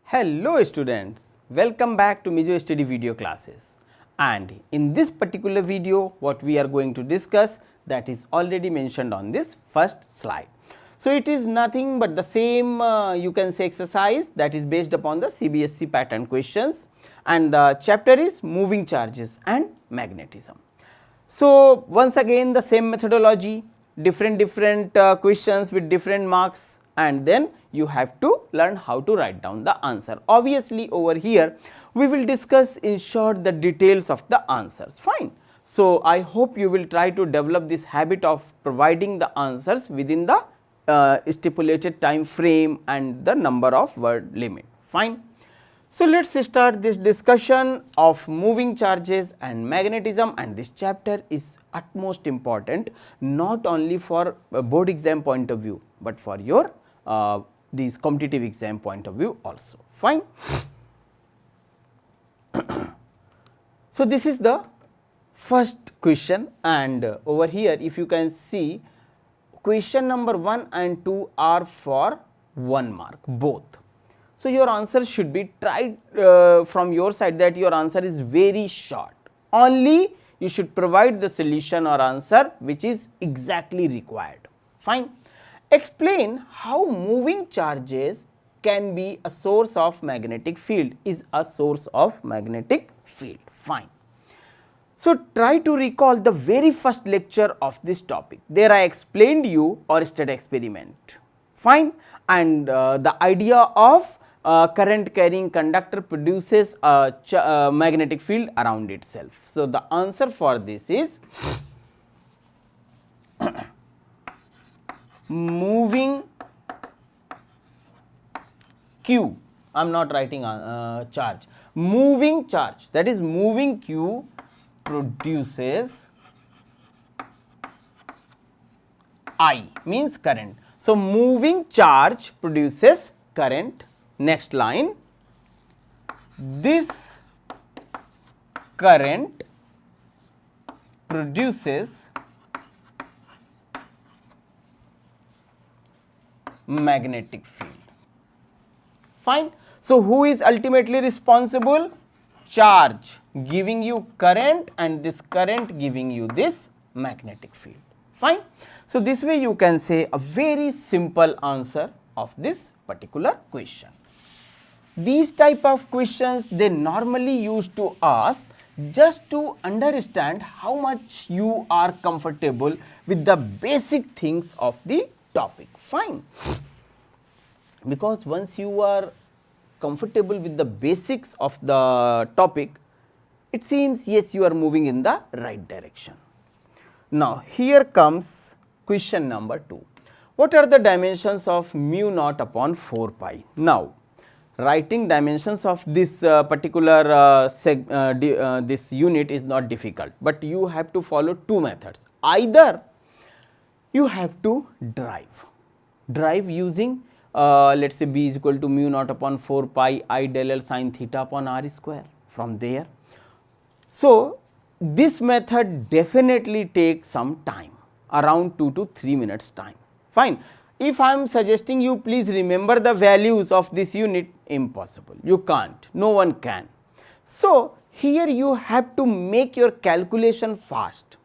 Hello students, welcome back to Mizo Study video classes, and in this particular video what we are going to discuss, that is already mentioned on this first slide. So, it is nothing but the same you can say exercise that is based upon the CBSE pattern questions, and the chapter is moving charges and magnetism. So, once again the same methodology, different questions with different marks, and then you have to learn how to write down the answer. Obviously, over here we will discuss in short the details of the answers, fine. So, I hope you will try to develop this habit of providing the answers within the stipulated time frame and the number of word limit, fine. So, let us start this discussion of moving charges and magnetism, and this chapter is utmost important not only for a board exam point of view, but for your these competitive exam point of view also, fine. So, this is the first question, and over here if you can see, question number 1 and 2 are for 1 mark both. So, your answer should be tried from your side that your answer is very short, only you should provide the solution or answer which is exactly required, fine. Explain how moving charges can be a source of magnetic field, is a source of magnetic field, fine. So, try to recall the very first lecture of this topic, there I explained you Oersted experiment, fine, and the idea of current carrying conductor produces a magnetic field around itself. So, the answer for this is moving Q, I am not writing charge, moving charge, that is moving Q produces I, means current. So, moving charge produces current. Next line, this current produces magnetic field, fine. So, who is ultimately responsible? Charge giving you current, and this current giving you this magnetic field, fine. So, this way you can say a very simple answer of this particular question. These type of questions they normally used to ask just to understand how much you are comfortable with the basic things of the topic, fine. Because once you are comfortable with the basics of the topic, it seems yes, you are moving in the right direction. Now, here comes question number 2. What are the dimensions of mu naught upon 4 pi? Now, writing dimensions of this particular this unit is not difficult, but you have to follow two methods. Either you have to drive using let us say b is equal to mu naught upon 4 pi I del L sin theta upon r square from there. So, this method definitely takes some time, around 2 to 3 minutes time, fine. If I am suggesting you please remember the values of this unit, impossible, you can't, no one can. So, here you have to make your calculation fast,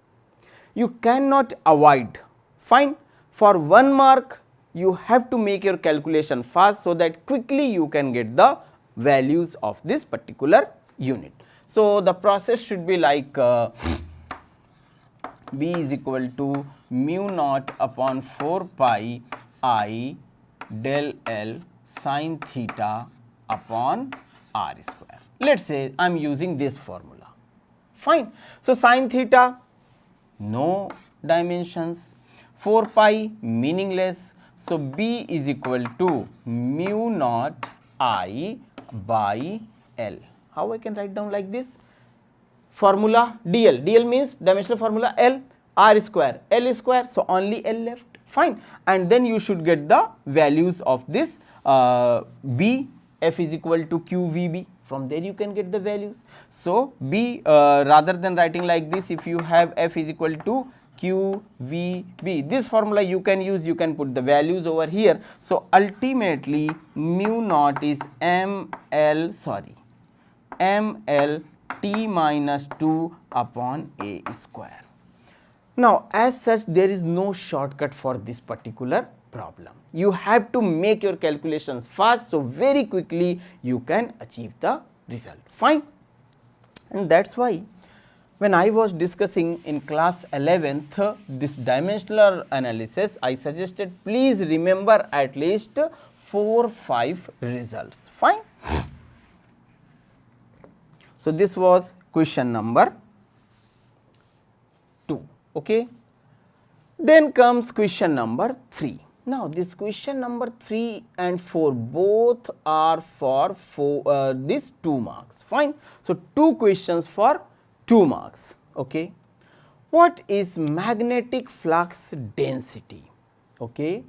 you cannot avoid, fine. For 1 mark you have to make your calculation fast, so that quickly you can get the values of this particular unit. So, the process should be like b is equal to mu naught upon 4 pi I del L sin theta upon r square. Let us say I am using this formula, fine. So, sin theta no dimensions, 4 pi meaningless. So, b is equal to mu naught I by L. How I can write down like this? Formula dl, dl means dimensional formula L, r square, L square, so only L left, fine. And then you should get the values of this b, f is equal to qvb, from there you can get the values. So, b rather than writing like this, if you have f is equal to Q V B. This formula you can use, you can put the values over here. So, ultimately mu naught is ML T minus 2 upon A square. Now, as such, there is no shortcut for this particular problem. You have to make your calculations fast, so very quickly you can achieve the result. Fine. And that is why when I was discussing in class 11th this dimensional analysis, I suggested please remember at least 4-5 results. Fine. So, this was question number 2. Okay. Then comes question number 3. Now, this question number 3 and 4 both are for these 2 marks. Fine. So, 2 questions for 2 marks. Okay. What is magnetic flux density? Okay.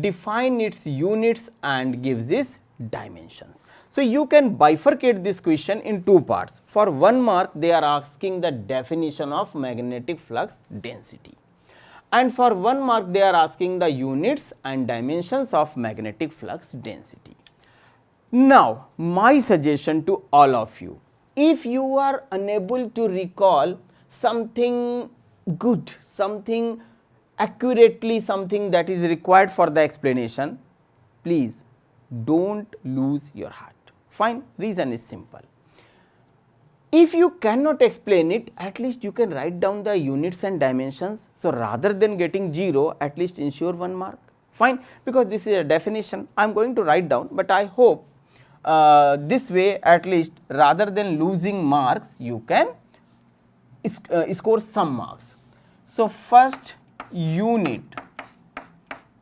Define its units and gives its dimensions. So, you can bifurcate this question in 2 parts. For 1 mark, they are asking the definition of magnetic flux density, and for 1 mark they are asking the units and dimensions of magnetic flux density. Now, my suggestion to all of you, if you are unable to recall something good, something accurately, something that is required for the explanation, please do not lose your heart. Fine. Reason is simple. If you cannot explain it, at least you can write down the units and dimensions. So, rather than getting 0, at least ensure 1 mark. Fine. Because this is a definition, I am going to write down, but I hope this way at least rather than losing marks, you can score some marks. So, first unit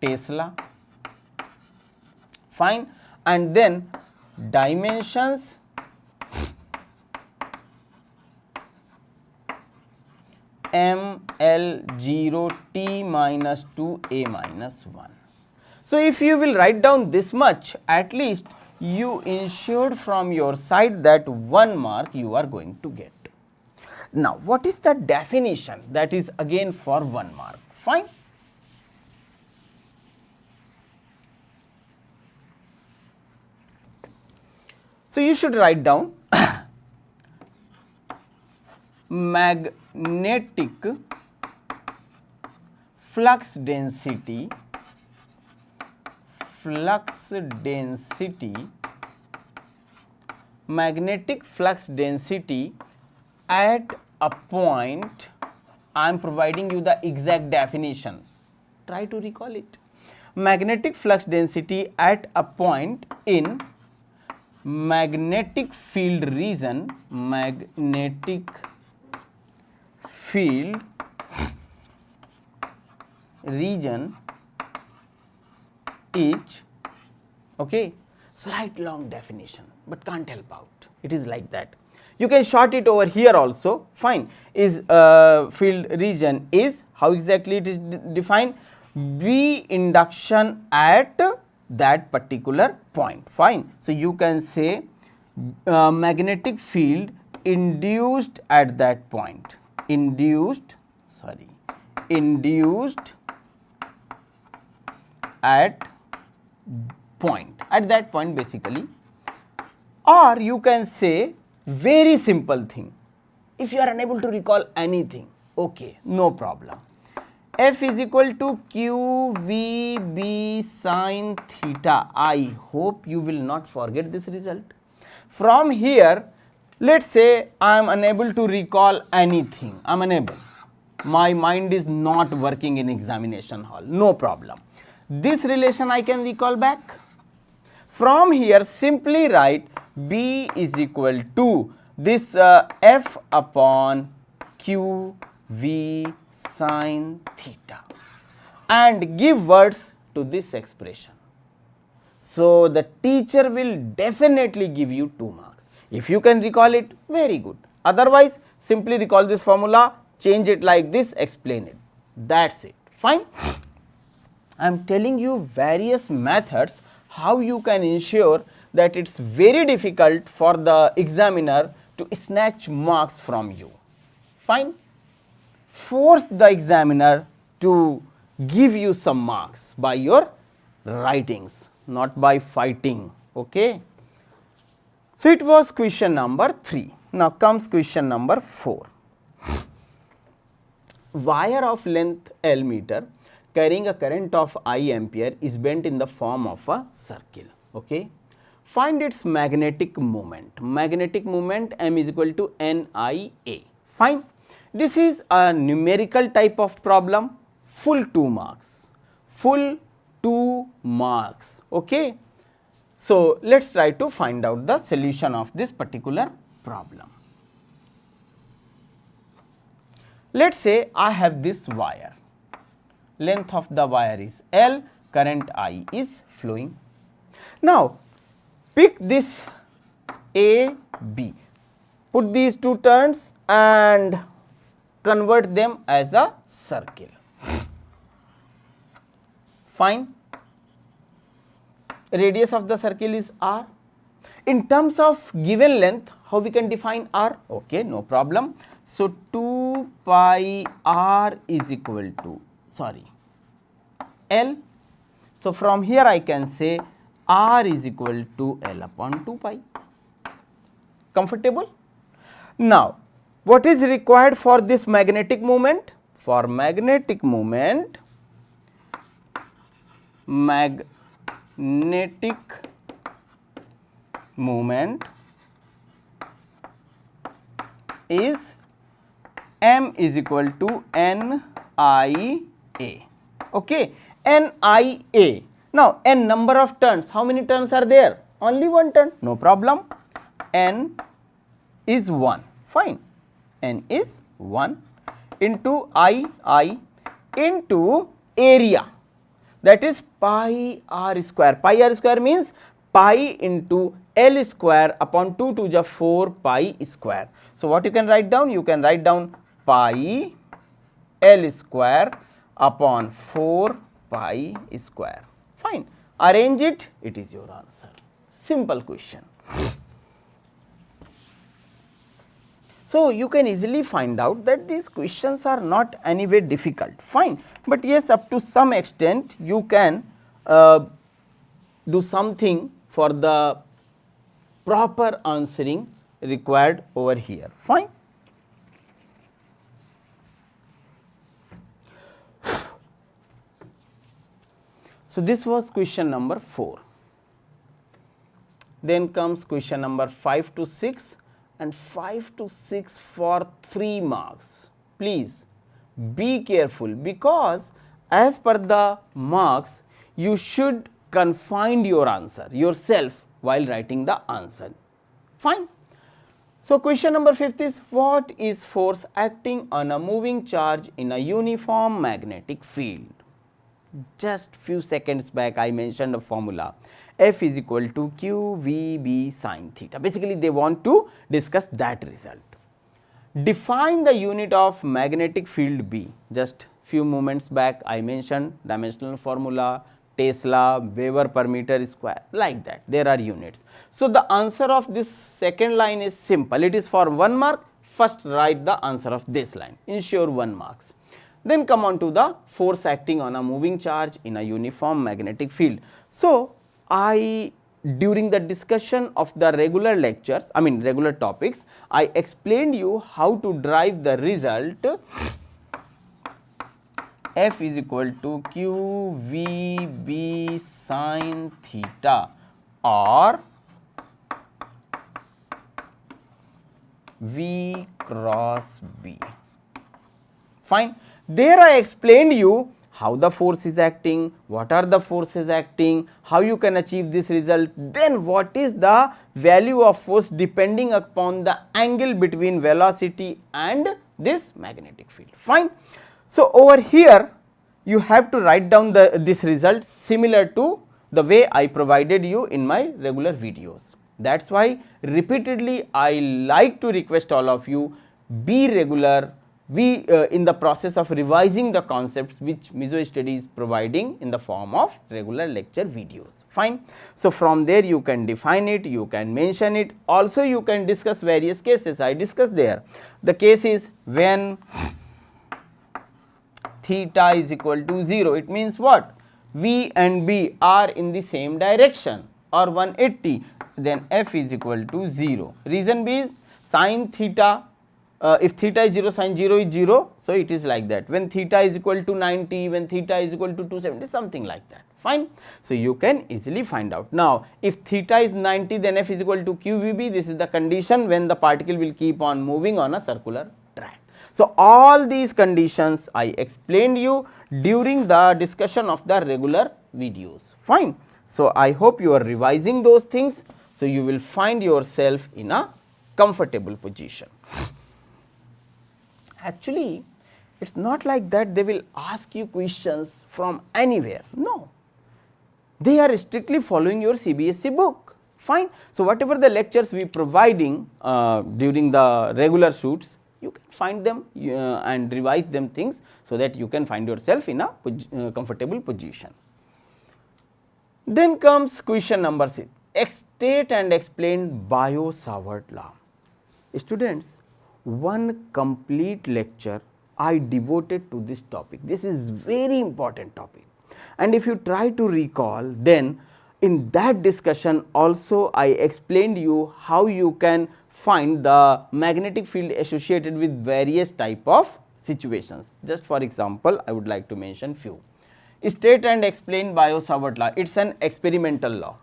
Tesla, fine, and then dimensions ML0 T minus 2 A minus 1. So, if you will write down this much, at least you ensured from your side that 1 mark you are going to get. Now, what is the definition? That is again for 1 mark. Fine. So, you should write down magnetic flux density magnetic flux density at a point. I am providing you the exact definition, try to recall it. Magnetic flux density at a point in magnetic field region, magnetic field region is, okay, slight long definition, but can't help out, it is like that. You can short it over here also, fine. Is field region is, how exactly it is defined? V induction at that particular point, fine. So, you can say magnetic field induced at that point, induced at that point basically. Or you can say very simple thing, if you are unable to recall anything, okay, no problem. F is equal to Q V B sin theta. I hope you will not forget this result. From here, let us say I am unable to recall anything, I am unable, my mind is not working in examination hall, no problem. This relation I can recall back. From here, simply write B is equal to this F upon Q V sin theta and give words to this expression. So, the teacher will definitely give you 2 marks. If you can recall it, very good. Otherwise, simply recall this formula, change it like this, explain it. That is it. Fine. I am telling you various methods how you can ensure that it is very difficult for the examiner to snatch marks from you. Fine. force the examiner to give you some marks by your writings, not by fighting. Okay. So, it was question number 3. Now, comes question number 4. Wire of length L meter carrying a current of I ampere is bent in the form of a circle. Okay. Find its magnetic moment. Magnetic moment M is equal to NIA. Fine. This is a numerical type of problem, full 2 marks. Full 2 marks. Okay. So, let us try to find out the solution of this particular problem. Let us say I have this wire, length of the wire is L, current I is flowing. Now, pick this A, B, put these two turns and convert them as a circle. Fine. Radius of the circle is R. In terms of given length, how we can define R? Okay, no problem. So, 2 pi R is equal to, L. So, from here I can say R is equal to L upon 2 pi. Comfortable? Now, what is required for this magnetic moment? For magnetic moment, is M is equal to NIA. Okay, NIA. Now, N number of turns, how many turns are there? Only one turn, no problem. N is 1, fine. N is 1 into I into area, that is pi R square. Pi R square means pi into L square upon 2 to the 4 pi square. So, what you can write down? You can write down pi L square upon 4 pi square. Fine. Arrange it, it is your answer. Simple question. So, you can easily find out that these questions are not anyway difficult, fine, but yes, up to some extent you can do something for the proper answering required over here, fine. So, this was question number 4. Then comes question number 5 to 6 and 5 to 6 for 3 marks. Please be careful, because as per the marks you should confine your answer yourself while writing the answer, fine. So, question number 5 is, what is force acting on a moving charge in a uniform magnetic field? Just few seconds back I mentioned a formula, F is equal to Q V B sin theta. Basically they want to discuss that result. Define the unit of magnetic field B. Just few moments back I mentioned dimensional formula, Tesla, Weber per meter square, like that there are units. So, the answer of this second line is simple, it is for 1 mark. First write the answer of this line, ensure 1 marks. Then come on to the force acting on a moving charge in a uniform magnetic field. So, during the discussion of the regular lectures, regular topics, I explained you how to derive the result F is equal to Q V B sin theta or V cross B, fine. There I explained you how the force is acting, what are the forces acting, how you can achieve this result, then what is the value of force depending upon the angle between velocity and this magnetic field, fine. So, over here you have to write down this result similar to the way I provided you in my regular videos. That is why repeatedly I like to request all of you, be regular, in the process of revising the concepts which Mizo Study is providing in the form of regular lecture videos, fine. So, from there you can define it, you can mention it, also you can discuss various cases I discussed there. The case is when theta is equal to 0. It means what? V and B are in the same direction or 180, then f is equal to 0. Reason B is sin theta, if theta is 0, sin 0 is 0, so it is like that. When theta is equal to 90, when theta is equal to 270, something like that. Fine. So you can easily find out. Now, if theta is 90, then f is equal to qvb. This is the condition when the particle will keep on moving on a circular track. So all these conditions I explained you during the discussion of the regular videos. Fine. So I hope you are revising those things, so you will find yourself in a comfortable position. Actually, it's not like that they will ask you questions from anywhere. No, they are strictly following your CBSE book. Fine. So whatever the lectures we providing during the regular shoots, you can find them and revise them things, so that you can find yourself in a comfortable position. Then comes question number 6. State and explain Biot-Savart law. Students, one complete lecture I devoted to this topic. This is very important topic, and if you try to recall, then in that discussion also I explained you how you can find the magnetic field associated with various type of situations. Just for example, I would like to mention few. State and explain Biot-Savart law. It's an experimental law.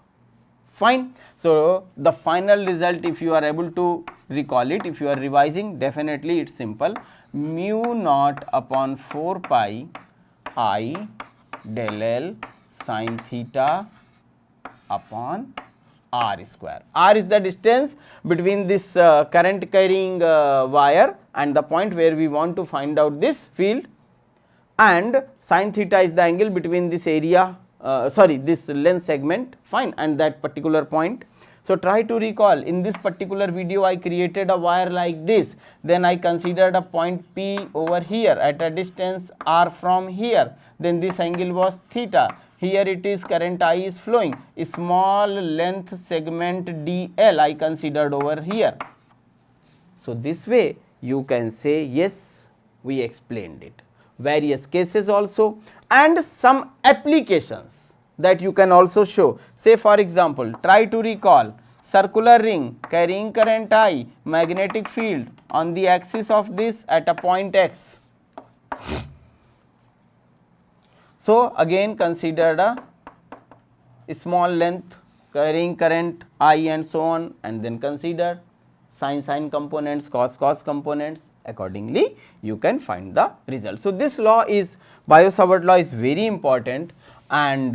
Fine. So the final result, if you are able to recall it, if you are revising, definitely it's simple. Mu naught upon 4 pi I del L sin theta upon r square. R is the distance between this current carrying wire and the point where we want to find out this field, and sin theta is the angle between this area, this length segment, fine, and that particular point. So try to recall, in this particular video I created a wire like this, then I considered a point P over here at a distance r from here, then this angle was theta. Here it is, current I is flowing, a small length segment dl I considered over here. So this way you can say, yes, we explained it. Various cases also, and some applications that you can also show. Say for example, try to recall circular ring carrying current I, magnetic field on the axis of this at a point x. So again consider a small length carrying current I and so on, and then consider sin components, cos components. Accordingly you can find the result. So this law is, Biot-Savart law is very important, and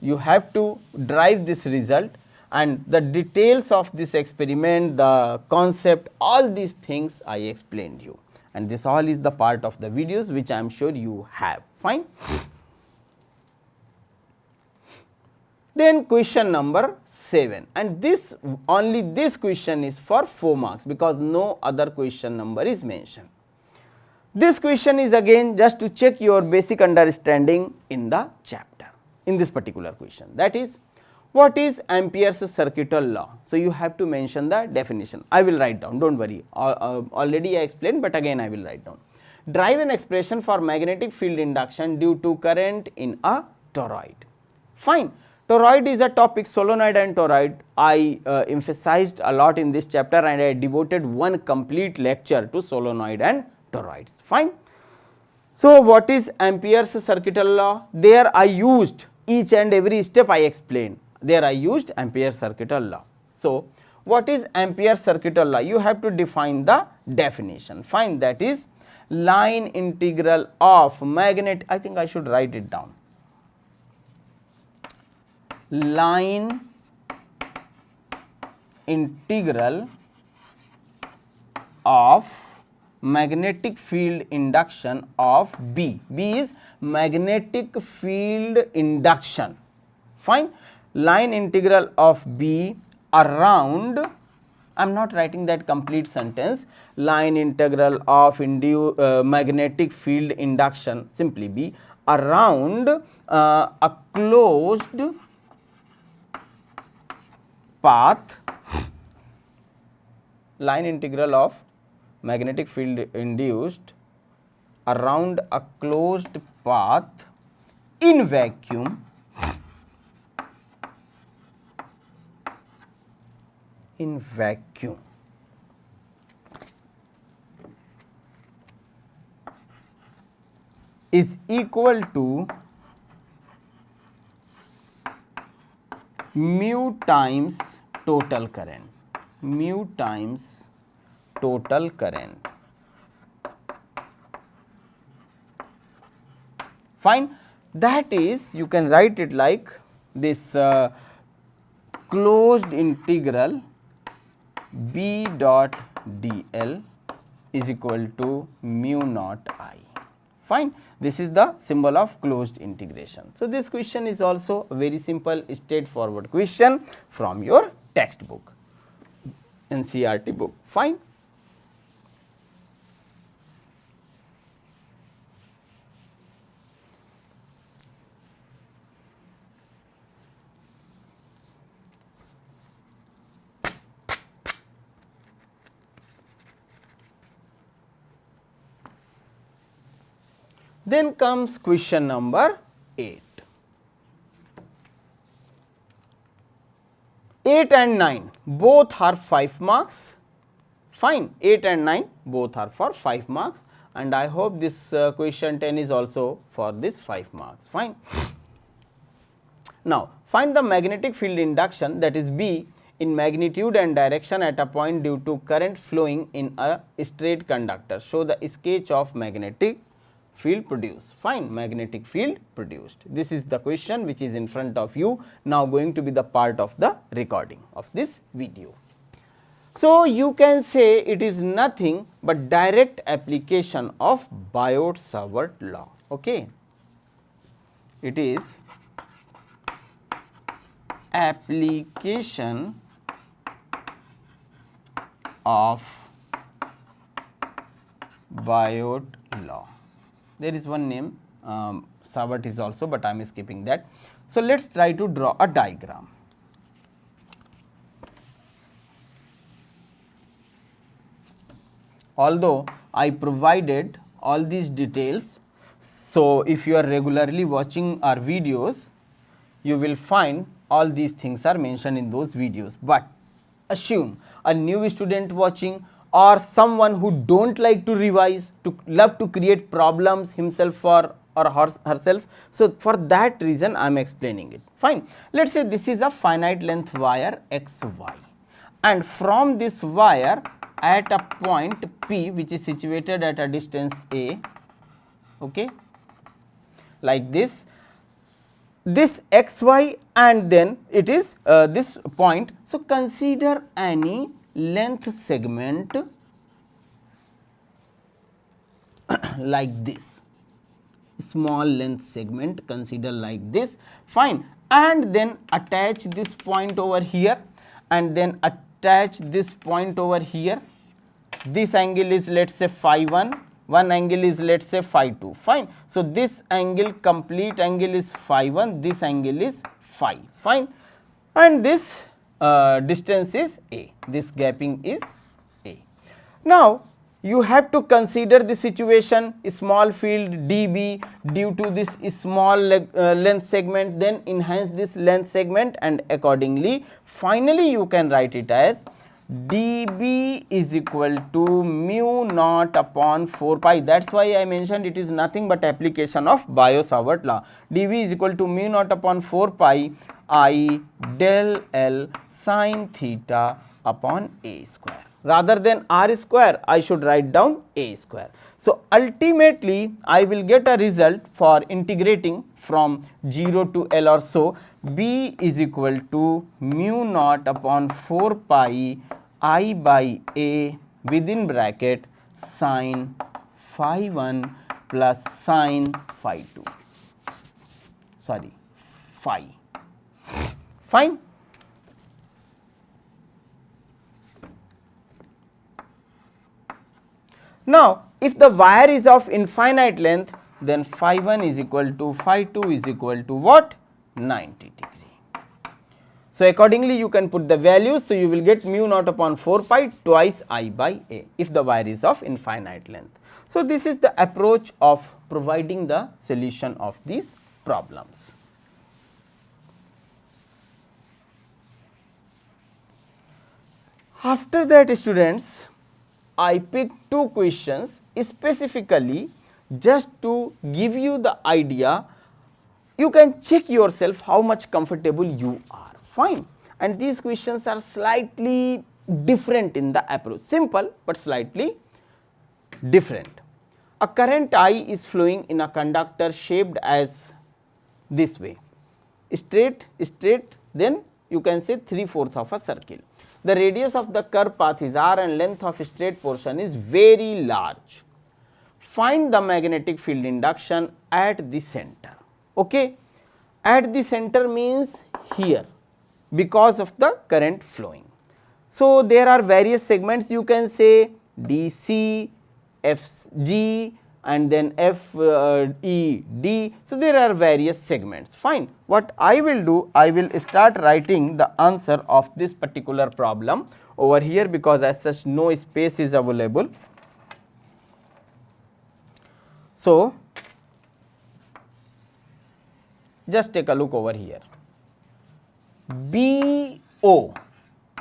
you have to derive this result, and the details of this experiment, the concept, all these things I explained you, and this all is the part of the videos which I am sure you have. Fine. Then question number 7, and this only this question is for 4 marks, because no other question number is mentioned. This question is again just to check your basic understanding in the chapter, in this particular question, that is, what is Ampere's circuital law? So you have to mention the definition. I will write down, don't worry, already I explained, but again I will write down. Derive an expression for magnetic field induction due to current in a toroid. Fine. Toroid is a topic, solenoid and toroid, I emphasized a lot in this chapter, and I devoted one complete lecture to solenoid and toroids. Fine. So what is Ampere's circuital law? There I used each and every step I explained. There I used Ampere's circuital law. So what is Ampere's circuital law? You have to define the definition. Fine. That is line integral of magnet, I think I should write it down. Line integral of magnetic field induction of B. B is magnetic field induction. Fine. Line integral of B around, I am not writing that complete sentence, line integral of magnetic field induction, simply B, around a closed path, line integral of magnetic field induced around a closed path in vacuum is equal to mu times total current, Fine. That is, you can write it like this, closed integral B dot dl is equal to mu naught I. Fine. This is the symbol of closed integration. So, this question is also a very simple straightforward question from your textbook, NCERT book. Fine. Then comes question number 8. 8 and 9 both are 5 marks. Fine, 8 and 9 both are for 5 marks, and I hope this question 10 is also for this 5 marks. Fine. Now, find the magnetic field induction, that is B, in magnitude and direction at a point due to current flowing in a straight conductor. Show the sketch of magnetic field produced. Fine, magnetic field produced. This is the question which is in front of you, now going to be the part of the recording of this video. So, you can say it is nothing but direct application of Biot-Savart law. Okay. It is application of Biot law. There is one name, Savart is also, but I am skipping that. So, let us try to draw a diagram. Although I provided all these details, so if you are regularly watching our videos, you will find all these things are mentioned in those videos. But assume a new student watching, or someone who don't like to revise, to love to create problems himself or herself. So, for that reason I am explaining it. Fine. Let us say this is a finite length wire XY, and from this wire at a point P, which is situated at a distance A, okay, like this XY, and then it is this point. So, consider any length segment like this, small length segment, consider like this. Fine. And then attach this point over here, and then attach this point over here. This angle is, let us say, phi 1, one angle is, let us say, phi 2. Fine. So, this angle, complete angle is phi 1, this angle is phi. Fine. And this distance is A, this gapping is A. Now, you have to consider the situation, small field dB due to this small length segment, then enhance this length segment, and accordingly finally you can write it as dB is equal to mu naught upon 4 pi. That is why I mentioned it is nothing but application of Biot-Savart law. dB is equal to mu naught upon 4 pi I del L sin theta upon A square. Rather than R square, I should write down A square. So, ultimately I will get a result for integrating from 0 to L or so. B is equal to mu naught upon 4 pi I by A within bracket sin phi 1 plus sin phi 2, sorry, phi. Fine. Now, if the wire is of infinite length, then phi 1 is equal to phi 2 is equal to what? 90 degree. So accordingly you can put the values. So you will get mu naught upon 4 pi twice I by A if the wire is of infinite length. So this is the approach of providing the solution of these problems. After that, students, I picked two questions specifically just to give you the idea. You can check yourself how much comfortable you are, fine. And these questions are slightly different in the approach, simple but slightly different. A current I is flowing in a conductor shaped as this way, straight, then you can say 3/4 of a circle. The radius of the curved path is r and length of straight portion is very large. Find the magnetic field induction at the center. Okay, at the center means here because of the current flowing. So there are various segments, you can say DC, FG and then FED. So there are various segments, fine. What I will do, I will start writing the answer of this particular problem over here because as such no space is available. So just take a look over here. BO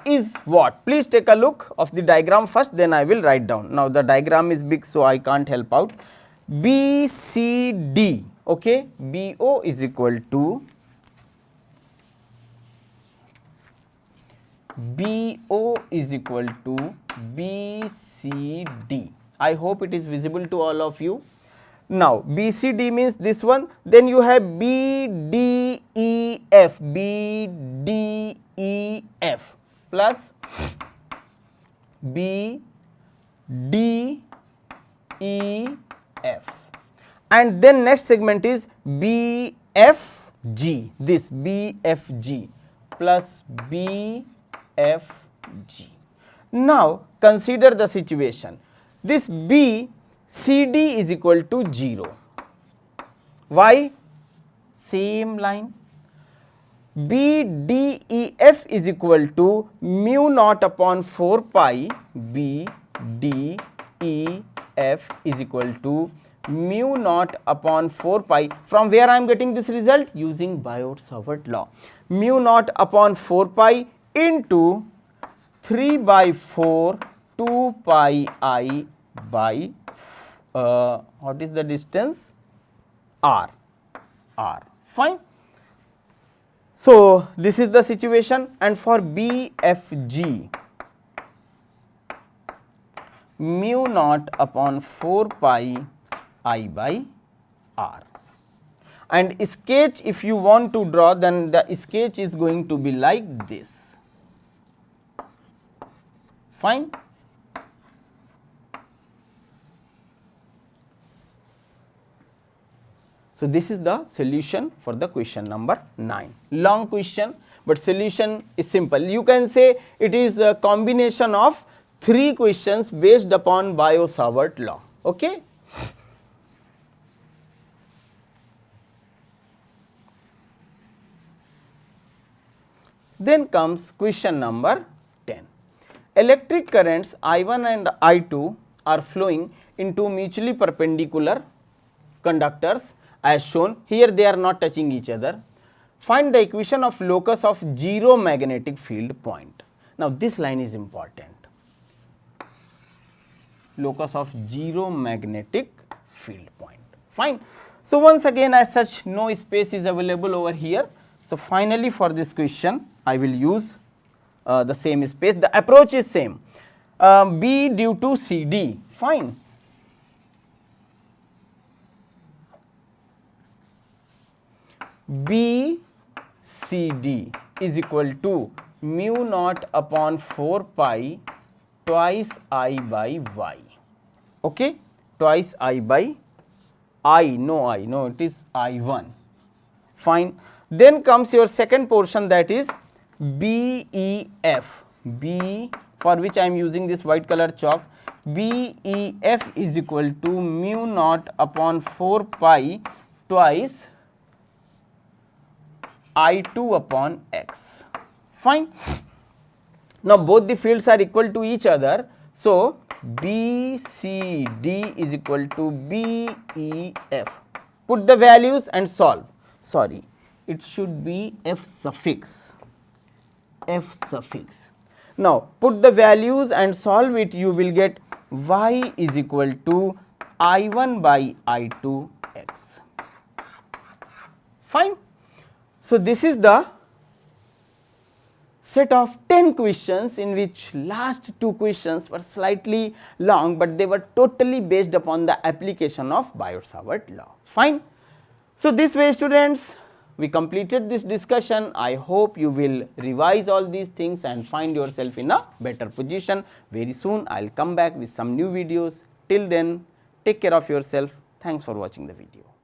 is what? Please take a look of the diagram first, then I will write down. Now the diagram is big, so I can't help out. BCD, okay, BO is equal to BCD. I hope it is visible to all of you. Now BCD means this one, then you have BDEF, plus BDEF, and then next segment is BFG, this BFG plus BFG. Now consider the situation, this BCD is equal to 0. Why? Same line. BDEF is equal to mu naught upon 4 pi, BDEF is equal to mu naught upon 4 pi. From where I am getting this result? Using Biot-Savart law. Mu naught upon 4 pi into 3/4 2 pi I by what is the distance? R, fine. So this is the situation, and for BFG, mu naught upon 4 pi I by R. And sketch, if you want to draw, then the sketch is going to be like this, fine. So this is the solution for the question number 9. Long question, but solution is simple. You can say it is a combination of 3 questions based upon Biot-Savart law. Okay. Then comes question number 10. Electric currents I1 and I2 are flowing into mutually perpendicular conductors as shown. Here they are not touching each other. Find the equation of locus of zero magnetic field point. Now this line is important. Locus of zero magnetic field point, fine. So once again, as such no space is available over here. So finally for this question I will use the same space. The approach is same, B due to CD, fine. BCD is equal to mu naught upon 4 pi twice I by Y, okay, twice I by no, it is I1, fine. Then comes your second portion, that is BEF, B, for which I am using this white color chalk. BEF is equal to mu naught upon 4 pi twice I2 upon x, fine. Now both the fields are equal to each other, so BCD is equal to BEF. Put the values and solve. Sorry, it should be F suffix. F suffix. Now put the values and solve it, you will get y is equal to I1 by I2 x. Fine. So this is the set of 10 questions in which last 2 questions were slightly long, but they were totally based upon the application of Biot-Savart law. Fine. So this way students, we completed this discussion. I hope you will revise all these things and find yourself in a better position. Very soon I will come back with some new videos. Till then, take care of yourself. Thanks for watching the video.